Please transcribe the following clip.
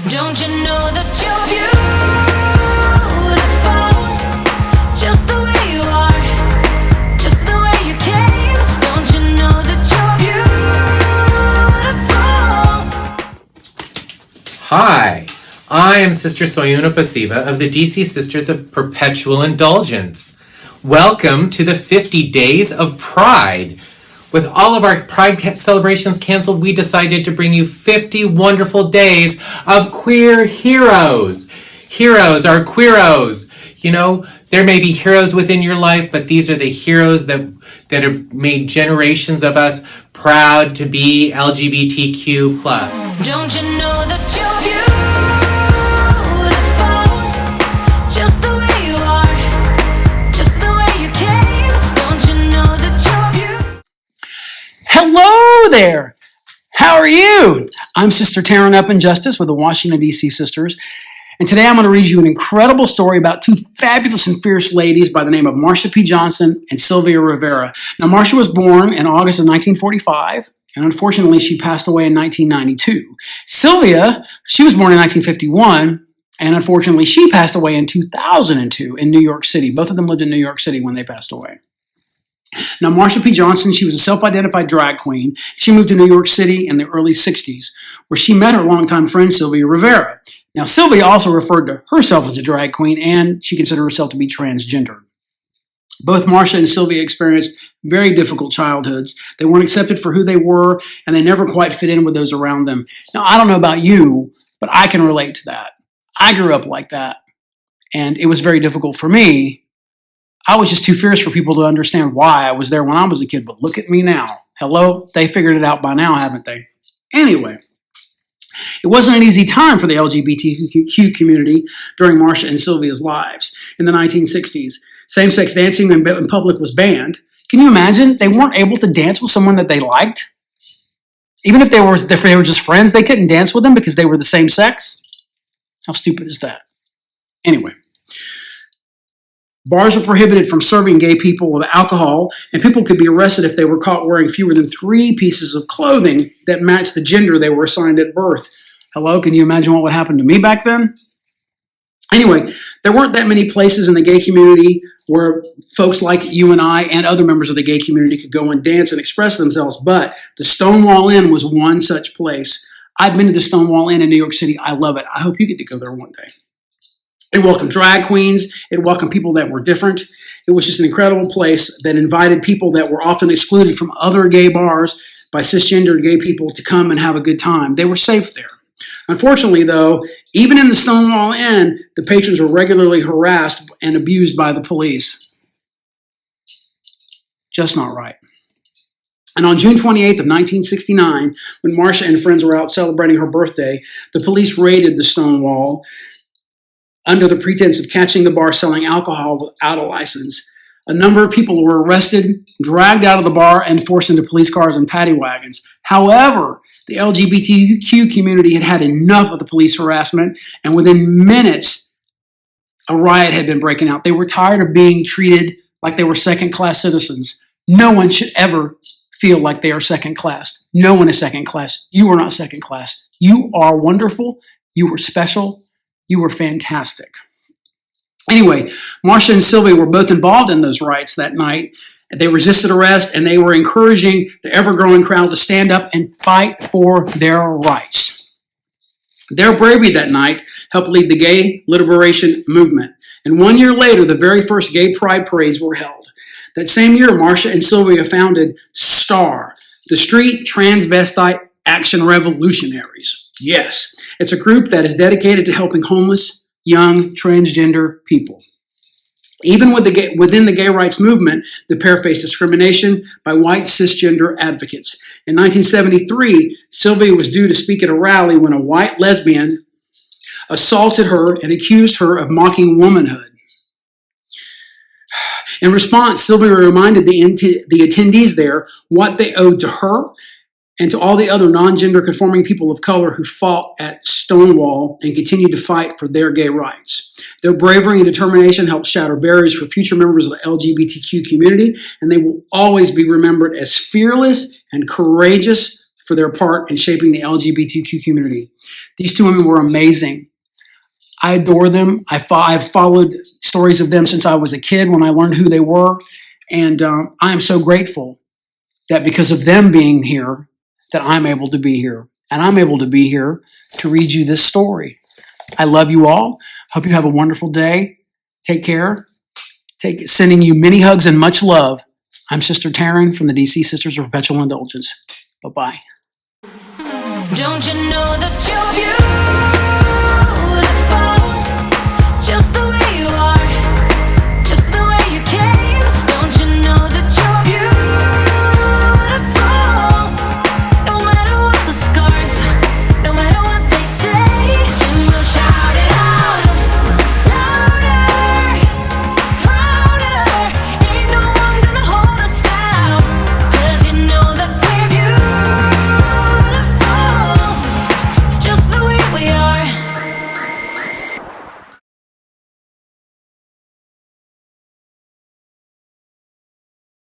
Don't you know that you're beautiful, just the way you are, just the way you came. Don't you know that you're beautiful? Hi, I am Sister Soyuna Pasiva of the DC Sisters of Perpetual Indulgence. Welcome to the 50 Days of Pride. With all of our Pride celebrations canceled, we decided to bring you 50 wonderful days of queer heroes. Heroes are queeros. You know, there may be heroes within your life, but these are the heroes that have made generations of us proud to be LGBTQ+. Don't you know that you're beautiful, just the way you are, just the way you came. Don't you know that you're beautiful? Hello there. How are you? I'm Sister Taryn Up in Justice with the Washington, D.C. Sisters. And today I'm going to read you an incredible story about two fabulous and fierce ladies by the name of Marsha P. Johnson and Sylvia Rivera. Now, Marsha was born in August of 1945, and unfortunately, she passed away in 1992. Sylvia, she was born in 1951, and unfortunately, she passed away in 2002 in New York City. Both of them lived in New York City when they passed away. Now, Marsha P. Johnson, she was a self-identified drag queen. She moved to New York City in the early 60s, where she met her longtime friend, Sylvia Rivera. Now, Sylvia also referred to herself as a drag queen, and she considered herself to be transgender. Both Marsha and Sylvia experienced very difficult childhoods. They weren't accepted for who they were, and they never quite fit in with those around them. Now, I don't know about you, but I can relate to that. I grew up like that, and it was very difficult for me. I was just too fierce for people to understand why I was there when I was a kid, but look at me now. Hello? They figured it out by now, haven't they? Anyway, it wasn't an easy time for the LGBTQ community during Marsha and Sylvia's lives. In the 1960s, same-sex dancing in public was banned. Can you imagine? They weren't able to dance with someone that they liked. Even if they were just friends, they couldn't dance with them because they were the same sex. How stupid is that? Anyway. Bars were prohibited from serving gay people of alcohol, and people could be arrested if they were caught wearing fewer than 3 pieces of clothing that matched the gender they were assigned at birth. Hello, can you imagine what would happen to me back then? Anyway, there weren't that many places in the gay community where folks like you and I and other members of the gay community could go and dance and express themselves, but the Stonewall Inn was one such place. I've been to the Stonewall Inn in New York City. I love it. I hope you get to go there one day. It welcomed drag queens. It welcomed people that were different. It was just an incredible place that invited people that were often excluded from other gay bars by cisgender gay people to come and have a good time. They were safe there. Unfortunately, though, even in the Stonewall Inn, the patrons were regularly harassed and abused by the police. Just not right. And on June 28th of 1969, when Marsha and friends were out celebrating her birthday, the police raided the Stonewall under the pretense of catching the bar selling alcohol without a license. A number of people were arrested, dragged out of the bar, and forced into police cars and paddy wagons. However, the LGBTQ community had had enough of the police harassment, and within minutes, a riot had been breaking out. They were tired of being treated like they were second-class citizens. No one should ever feel like they are second-class. No one is second-class. You are not second-class. You are wonderful. You were special. You were fantastic. Anyway, Marsha and Sylvia were both involved in those riots that night. They resisted arrest, and they were encouraging the ever-growing crowd to stand up and fight for their rights. Their bravery that night helped lead the gay liberation movement. And 1 year later, the very first gay pride parades were held. That same year, Marsha and Sylvia founded STAR, the Street Transvestite Action Revolutionaries. Yes, it's a group that is dedicated to helping homeless, young, transgender people. Even within the gay rights movement, the pair faced discrimination by white cisgender advocates. In 1973, Sylvia was due to speak at a rally when a white lesbian assaulted her and accused her of mocking womanhood. In response, Sylvia reminded the attendees there what they owed to her and to all the other non-gender conforming people of color who fought at Stonewall and continued to fight for their gay rights. Their bravery and determination helped shatter barriers for future members of the LGBTQ community, and they will always be remembered as fearless and courageous for their part in shaping the LGBTQ community. These two women were amazing. I adore them. I've followed stories of them since I was a kid when I learned who they were. And I am so grateful that because of them being here, that I'm able to be here. And I'm able to be here to read you this story. I love you all. Hope you have a wonderful day. Take care. Sending you many hugs and much love. I'm Sister Taryn from the DC Sisters of Perpetual Indulgence. Bye-bye. Don't you know that you're